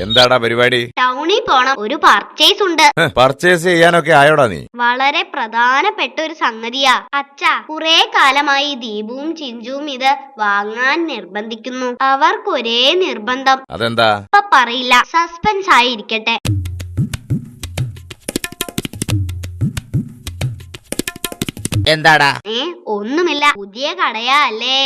എന്താടാ പരിപാടി? ടൗണിൽ പോണം, ഒരു പർച്ചേസ് ഉണ്ട്. പർച്ചേസ് ചെയ്യാനൊക്കെ ആയോടാ നീ? വളരെ പ്രധാനപ്പെട്ട ഒരു സംഗതിയാ അച്ഛാ. കുറെ കാലമായി ദീപുവും ചിഞ്ചുവും ഇത് വാങ്ങാൻ നിർബന്ധിക്കുന്നു. അവർക്ക് ഒരേ നിർബന്ധം. അതെന്താ? ഇപ്പൊ പറയില്ല, സസ്പെൻസ് ആയിരിക്കട്ടെ. എന്താടാ? ഒന്നുമില്ല, പുതിയ കടയാ അല്ലേ?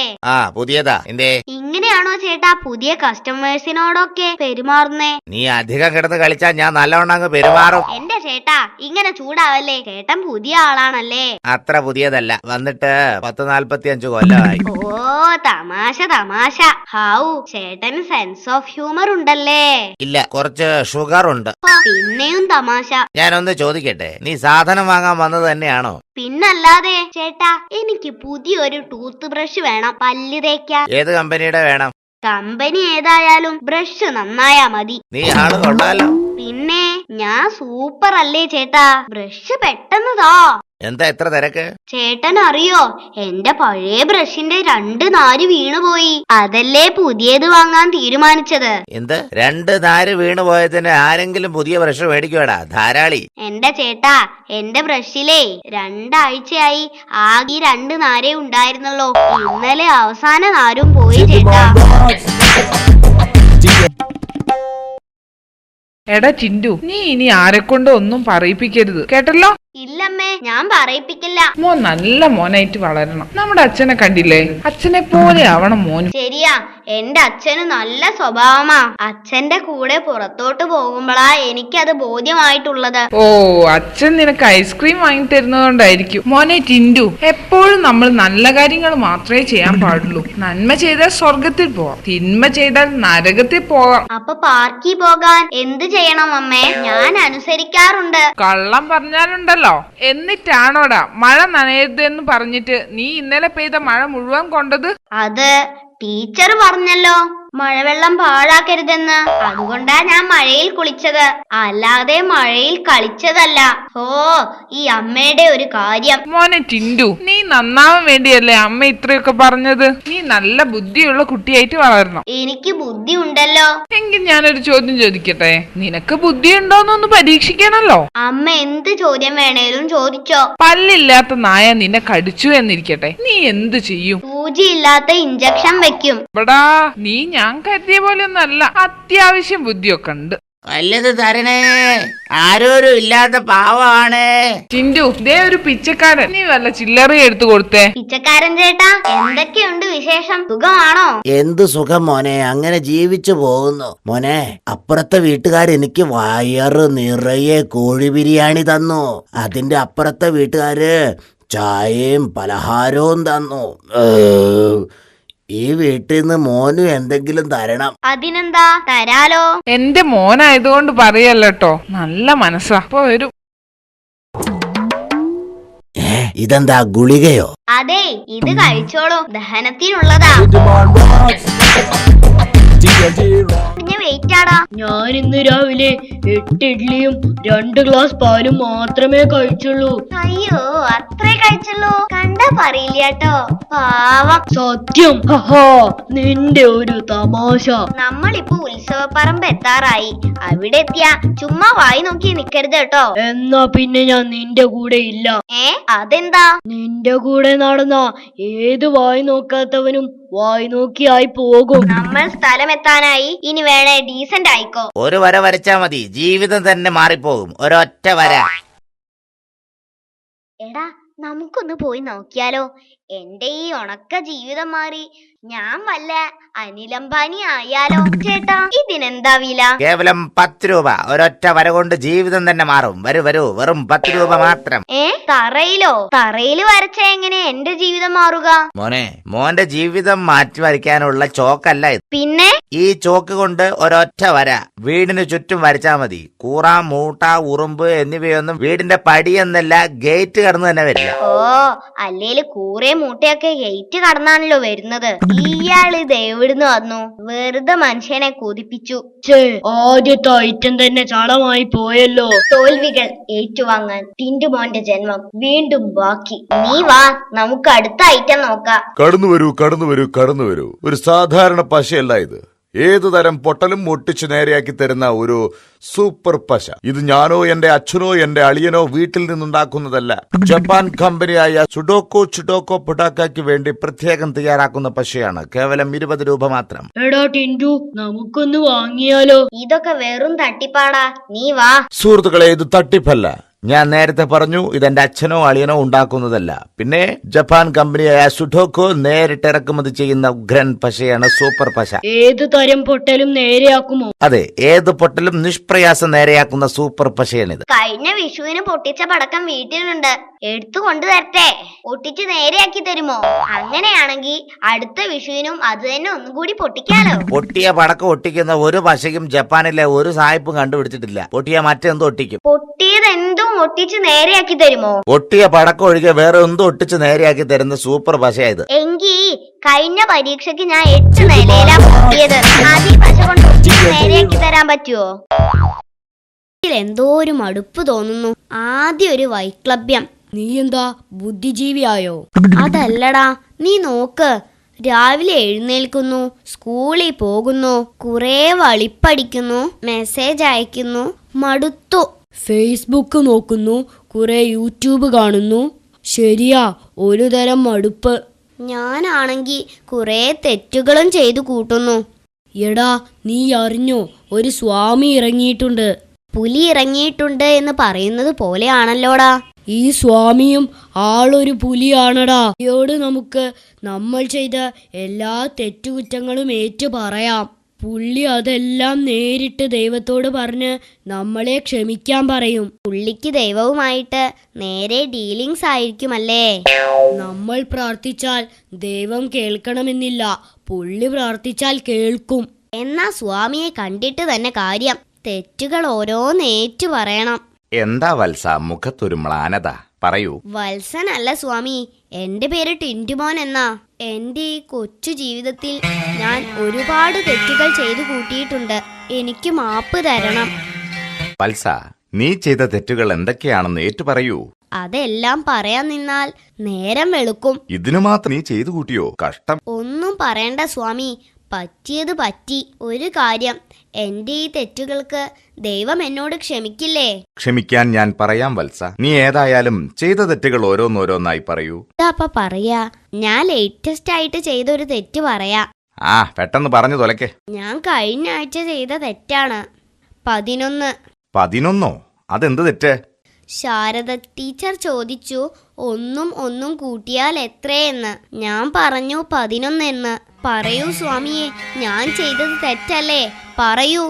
പുതിയതാ. എന്തേ? ഇങ്ങനെയാണോ ചേട്ടാ പുതിയ കസ്റ്റമേഴ്സിനോടൊക്കെ പെരുമാറുന്നേ? നീ അധികം കിടന്ന് കളിച്ചാ ഞാൻ നല്ലവണ്ണം അങ്ങ് പെരുമാറും. എന്റെ ചേട്ടാ ഇങ്ങനെ ചൂടാവല്ലേ, ചേട്ടൻ പുതിയ ആളാണല്ലേ. അത്ര പുതിയതല്ല, വന്നിട്ട് 10-45 കൊല്ലമായി. ഓ തമാശ തമാശ. ഹൗ, ചേട്ടന് സെൻസ് ഓഫ് ഹ്യൂമർ ഉണ്ടല്ലേ? ഇല്ല, കുറച്ച് ഷുഗർ ഉണ്ട്. പിന്നെയും തമാശ. ഞാനൊന്ന് ചോദിക്കട്ടെ, നീ സാധനം വാങ്ങാൻ വന്നത് തന്നെയാണോ? പിന്നല്ലാതെ ചേട്ടാ, എനിക്ക് പുതിയൊരു ടൂത്ത് ബ്രഷ് വേണം, പല്ല് തേക്കാൻ. ഏത് കമ്പനിയുടെ വേണം? കമ്പനി ഏതായാലും ബ്രഷ് നന്നായാ മതി. നീ ആള് കൊള്ളാലോ. പിന്നെ ഞാൻ സൂപ്പർ അല്ലേ ചേട്ടാ, ബ്രഷ് പെട്ടെന്ന് താ. എന്താ എത്ര തിരക്ക്? ചേട്ടൻ അറിയോ, എന്റെ പഴയ ബ്രഷിന്റെ 2 നാര് വീണുപോയി. അതല്ലേ പുതിയത് വാങ്ങാൻ തീരുമാനിച്ചത്. എന്ത്? 2 നാര് വീണു പോയതിന് ആരെങ്കിലും പുതിയ ബ്രഷ് മേടിക്കുവാടാ? ധാരാളി. എന്റെ ചേട്ടാ, എന്റെ ബ്രഷിലേ 2 ആഴ്ചയായി ആകെ 2 നാരേ ഉണ്ടായിരുന്നുള്ളൂ. ഇന്നലെ അവസാന നാരും പോയി ചേട്ടാ. എടാ ചിൻഡു, നീ ഇനി ആരെക്കൊണ്ട് ഒന്നും പറയിപ്പിക്കരുത്, കേട്ടല്ലോ? ഇല്ലമ്മേ, ഞാൻ പറയിപ്പിക്കില്ല. മോൻ നല്ല മോനായിട്ട് വളരണം. നമ്മുടെ അച്ഛനെ കണ്ടില്ലേ? അച്ഛനെ പോലെ ആവണം മോനും. ശരിയാ, എന്റെ അച്ഛന് നല്ല സ്വഭാവമാ. അച്ഛന്റെ കൂടെ പുറത്തോട്ട് പോകുമ്പോഴാ എനിക്കത് ബോധ്യമായിട്ടുള്ളത്. ഓ, അച്ഛൻ നിനക്ക് ഐസ്ക്രീം വാങ്ങി തരുന്നതുകൊണ്ടായിരിക്കും. മോനെ ചിൻഡു, എപ്പോഴും നമ്മൾ നല്ല കാര്യങ്ങൾ മാത്രമേ ചെയ്യാൻ പാടുള്ളൂ. നന്മ ചെയ്താൽ സ്വർഗത്തിൽ പോവാം, തിന്മ ചെയ്താൽ നരകത്തിൽ പോവാം. അപ്പൊ പാർക്കിൽ പോകാൻ എന്ത് ചെയ്യണം അമ്മേ? ഞാൻ അനുസരിക്കാറുണ്ട്. കള്ളം പറഞ്ഞാലുണ്ടല്ലോ. എന്നിട്ടാണോടാ മഴ നനയരുതെന്ന് പറഞ്ഞിട്ട് നീ ഇന്നലെ പെയ്ത മഴ മുഴുവൻ കൊണ്ടത്? അത് ടീച്ചർ പറഞ്ഞല്ലോ, മഴവെള്ളം പാഴാക്കരുതെന്ന്. അതുകൊണ്ടാ ഞാൻ മഴയിൽ കുളിച്ചത്, അല്ലാതെ മഴയിൽ കളിച്ചതല്ല. ഓ, ഈ അമ്മയുടെ ഒരു കാര്യം. മോനെ ടിൻഡു, നീ നന്നാവാൻ വേണ്ടിയല്ലേ അമ്മ ഇത്രയൊക്കെ പറഞ്ഞത്? നീ നല്ല ബുദ്ധിയുള്ള കുട്ടിയായിട്ട് വളരണം. എനിക്ക് ബുദ്ധി ഉണ്ടല്ലോ. എങ്കിൽ ഞാനൊരു ചോദ്യം ചോദിക്കട്ടെ? നിനക്ക് ബുദ്ധി ഉണ്ടോന്നൊന്ന് പരീക്ഷിക്കണല്ലോ. അമ്മ എന്ത് ചോദ്യം വേണേലും ചോദിച്ചോ. പല്ലില്ലാത്ത നായ നിന്നെ കടിച്ചു എന്നിരിക്കട്ടെ, നീ എന്ത് ചെയ്യും? സൂചിയില്ലാത്ത ഇഞ്ചക്ഷൻ വെക്കും. എടാ, നീ ഞാൻ കരുതിയ പോലെ ഒന്നല്ല, അത്യാവശ്യം ബുദ്ധിയൊക്കെ ഉണ്ട്. വല്ലത് തരണേ, ആരോരും ഇല്ലാത്ത പാവാണ്. ചിൻഡു, ദേ ഒരു പിച്ചക്കാരൻ, നീ വല്ല ചില്ലറ എടുത്തു കൊടുത്തേ. പിച്ചക്കാരൻ ചേട്ടാ, എന്തൊക്കെയുണ്ട് വിശേഷം? സുഖമാണോ? എന്തു സുഖം മോനെ, അങ്ങനെ ജീവിച്ചു പോകുന്നു. മോനെ, അപ്പുറത്തെ വീട്ടുകാർ എനിക്ക് വയറ് നിറയെ കോഴി ബിരിയാണി തന്നു. അതിന്റെ അപ്പുറത്തെ വീട്ടുകാര് ചായയും പലഹാരവും തന്നു. ഈ വീട്ടിൽ നിന്ന് മോനും എന്തെങ്കിലും തരണം. അതിനെന്താ, തരാലോ. എന്റെ മോനായതുകൊണ്ട് പറയല്ലോ, നല്ല മനസ്സാ. അപ്പൊ വരും. ഇതെന്താ, ഗുളികയോ? അതെ, ഇത് കഴിച്ചോളൂ, ദഹനത്തിനുള്ളതാ. വെയിറ്റാടാ. ഞാൻ ഇന്ന് രാവിലെ 8 ഇഡ്ലിയും 2 ഗ്ലാസ് പാലും മാത്രമേ കഴിച്ചുള്ളൂ. അയ്യോ, അത്രേ കഴിച്ചുള്ളൂ? കണ്ടാ പറയില്ല കേട്ടോ, പാവം. സത്യം. നിന്റെ ഒരു തമാശ. നമ്മളിപ്പോ ഉത്സവപ്പറമ്പ് എത്താറായി. അവിടെ എത്തിയാ ചുമ്മാ വായി നോക്കി നിക്കരുത് കേട്ടോ. എന്നാ പിന്നെ ഞാൻ നിന്റെ കൂടെ ഇല്ല. അതെന്താ? നിന്റെ കൂടെ നടന്ന ഏത് വായി നോക്കാത്തവനും വായി നോക്കിയായി പോകും. നമ്മൾ സ്ഥലം എത്താനായി, ഇനി വേണേ ഡീസന്റ് ആയിക്കോ. ഒരു വര വരച്ചാ മതി, ജീവിതം തന്നെ മാറിപ്പോകും. ഒരൊറ്റ വര. എടാ, നമുക്കൊന്ന് പോയി നോക്കിയാലോ? എന്റെ ഈ ഉണക്ക ജീവിതം മാറി ഞാൻ വല്ല അനിലംബാനി ആയാലോ? ചേട്ടാ, ഇതിനെന്താ വില? കേവലം 10 രൂപ. ഒരൊറ്റ വര കൊണ്ട് ജീവിതം തന്നെ മാറും. വരൂ, വെറും 10 രൂപ മാത്രം. തറയിലോ? തറയിൽ വരച്ച എങ്ങനെ എന്റെ ജീവിതം മാറുക? മോനെ, മോന്റെ ജീവിതം മാറ്റി വരയ്ക്കാനുള്ള ചോക്കല്ല ഇത്. പിന്നെ? ഈ ചോക്ക് കൊണ്ട് ഒരൊറ്റ വര വീടിന് ചുറ്റും വരച്ചാ മതി. കൂറ, മൂട്ട, ഉറുമ്പ് എന്നിവയൊന്നും വീടിന്റെ പടി എന്നല്ല, ഗേറ്റ് കടന്നു തന്നെ വരില്ല. ഓ, അല്ലേല് കൂറേ മൂട്ടയൊക്കെ ഗേറ്റ് കടന്നാണല്ലോ വരുന്നത്. ഇയാള് ഇത് എവിടുന്ന് വന്നു? വെറുതെ മനുഷ്യനെ കൊതിപ്പിച്ചു. ആദ്യത്തെ ഐറ്റം തന്നെ ചളമായി പോയല്ലോ. തോൽവികൾ ഏറ്റുവാങ്ങാൻ ടിൻഡുമോന്റെ ജന്മം വീണ്ടും ബാക്കി. നീ വാ, നമുക്ക് അടുത്ത ഐറ്റം നോക്കാം. കടന്നു വരൂ. ഒരു സാധാരണ പശയല്ല ഇത്. ഏതുതരം പൊട്ടലും ഒട്ടിച്ചു നേരെയാക്കി തരുന്ന ഒരു സൂപ്പർ പശ. ഇത് ഞാനോ എന്റെ അച്ഛനോ എന്റെ അളിയനോ വീട്ടിൽ നിന്നുണ്ടാക്കുന്നതല്ല. ജപ്പാൻ കമ്പനിയായ സുഡോക്കോ പൊട്ടാക്കയ്ക്ക് വേണ്ടി പ്രത്യേകം തയ്യാറാക്കുന്ന പശയാണ്. കേവലം 20 രൂപ മാത്രം. എടാ ടിൻഡു, നമുക്കൊന്ന് വാങ്ങിയാലോ? ഇതൊക്കെ വെറും തട്ടിപ്പാടാ, നീ വാ. സുഹൃത്തുക്കളെ, ഇത് തട്ടിപ്പല്ല. ഞാൻ നേരത്തെ പറഞ്ഞു, ഇതെന്റെ അച്ഛനോ അളിയനോ ഉണ്ടാക്കുന്നതല്ല. പിന്നെ ജപ്പാൻ കമ്പനിയായ സുഡോക്കോ നേരിട്ട് ഇറക്കുമതി ചെയ്യുന്ന ഉഗ്രൻ പശയാണ് സൂപ്പർ പശ. ഏത് തരം പൊട്ടലും നേരെയാക്കുമോ? അതെ, ഏത് പൊട്ടലും നിഷ്പ്രയാസം നേരെയാക്കുന്ന സൂപ്പർ പശയാണിത്. കഴിഞ്ഞ വിഷുവിന് പൊട്ടിച്ച പടക്കം വീട്ടിലുണ്ട്, എടുത്തു കൊണ്ടുവരട്ടെ? ഒട്ടിച്ച് നേരെയാക്കി തരുമോ? അങ്ങനെയാണെങ്കിൽ അടുത്ത വിഷുവിനും അത് തന്നെ ഒന്നും കൂടി പൊട്ടിക്കാലോ. പൊട്ടിയ പടക്കം ഒട്ടിക്കുന്ന ഒരു പശയും ജപ്പാനിലെ ഒരു സായിപ്പും കണ്ടുപിടിച്ചിട്ടില്ല. പൊട്ടിയ മറ്റെന്തോ ഒട്ടിക്കും. പൊട്ടിയത് എന്തും ഒട്ടിച്ച് നേരെയാക്കി തരുമോ? പൊട്ടിയ പടക്കം ഒഴികെ വേറെ എന്തോ ഒട്ടിച്ച് നേരെയാക്കി തരുന്ന സൂപ്പർ പശയായത്. എങ്കി കഴിഞ്ഞ പരീക്ഷയ്ക്ക് ഞാൻ 8 നിലയിലാ പൊട്ടിയത്. ആദ്യ പശ കൊണ്ട് ഒട്ടിച്ച് നേരെയാക്കി തരാൻ പറ്റുമോ? എന്തോ ഒരു മടുപ്പ് തോന്നുന്നു. ആദ്യം ഒരു വൈക്ലഭ്യം. നീ എന്താ ബുദ്ധിജീവിയായോ? അതല്ലടാ, നീ നോക്ക്. രാവിലെ എഴുന്നേൽക്കുന്നു, സ്കൂളിൽ പോകുന്നു, കുറെ വളിപ്പടിക്കുന്നു, മെസ്സേജ് അയക്കുന്നു, മടുത്തു. ഫേസ്ബുക്ക് നോക്കുന്നു, കുറെ യൂട്യൂബ് കാണുന്നു. ശരിയാ, ഒരു തരം മടുപ്പ്. ഞാനാണെങ്കി കുറെ തെറ്റുകളും ചെയ്തു കൂട്ടുന്നു. എടാ, നീ അറിഞ്ഞോ, ഒരു സ്വാമി ഇറങ്ങിയിട്ടുണ്ട്. പുലി ഇറങ്ങിയിട്ടുണ്ട് എന്ന് പറയുന്നത് പോലെയാണല്ലോടാ. ഈ സ്വാമിയും ആളൊരു പുലിയാണടാ. ഇയോട് നമുക്ക് നമ്മൾ ചെയ്ത എല്ലാ തെറ്റുകുറ്റങ്ങളും ഏറ്റു പറയാം. പുള്ളി അതെല്ലാം നേരിട്ട് ദൈവത്തോട് പറഞ്ഞ് നമ്മളെ ക്ഷമിക്കാൻ പറയും. പുള്ളിക്ക് ദൈവവുമായിട്ട് നേരെ ഡീലിങ്സ് ആയിരിക്കുമല്ലേ? നമ്മൾ പ്രാർത്ഥിച്ചാൽ ദൈവം കേൾക്കണമെന്നില്ല, പുള്ളി പ്രാർത്ഥിച്ചാൽ കേൾക്കും. എന്നാ സ്വാമിയെ കണ്ടിട്ട് തന്നെ കാര്യം. തെറ്റുകൾ ഓരോന്നേറ്റു പറയണം. എന്താ വത്സ, മുഖത്തൊരു മ്ലാനത? പറയൂ. വത്സനല്ല സ്വാമി, എന്റെ പേര് ടിൻറ്റുമോൻ എന്നാ. എന്റെ ഈ കൊച്ചു ജീവിതത്തിൽ ഞാൻ ഒരുപാട് തെറ്റുകൾ ചെയ്തു കൂട്ടിയിട്ടുണ്ട്. എനിക്ക് മാപ്പ് തരണം. വത്സ, നീ ചെയ്ത തെറ്റുകൾ എന്തൊക്കെയാണെന്ന് ഏറ്റു പറയൂ. അതെല്ലാം പറയാൻ നിന്നാൽ നേരം വെളുക്കും. ഇതിനു മാത്രം നീ ചെയ്തു കൂട്ടിയോ? കഷ്ടം. ഒന്നും പറയണ്ട സ്വാമി, പറ്റിയത് പറ്റി. ഒരു കാര്യം, എന്റെ ഈ തെറ്റുകൾക്ക് ദൈവം എന്നോട് ക്ഷമിക്കില്ലേ? ക്ഷമിക്കാൻ ഞാൻ പറയാം വത്സ. നീ ഏതായാലും ചെയ്ത തെറ്റുകൾ ഓരോന്നോരോന്നായി പറയൂ. അപ്പ പറയാ, ഞാൻ ലേറ്റസ്റ്റ് ആയിട്ട് ചെയ്ത ഒരു തെറ്റ് പറയാ. പെട്ടെന്ന് പറഞ്ഞു തൊലക്കെ. ഞാൻ കഴിഞ്ഞ ആഴ്ച ചെയ്ത തെറ്റാണ്. 11. 11? അതെന്ത് തെറ്റ്? ശാരദ ടീച്ചർ ചോദിച്ചു, ഒന്നും കൂട്ടിയാൽ എത്രയെന്ന്. ഞാൻ പറഞ്ഞു 11 എന്ന്. പറയൂ സ്വാമിയെ, ഞാൻ ചെയ്തത് തെറ്റല്ലേ? പറയൂ.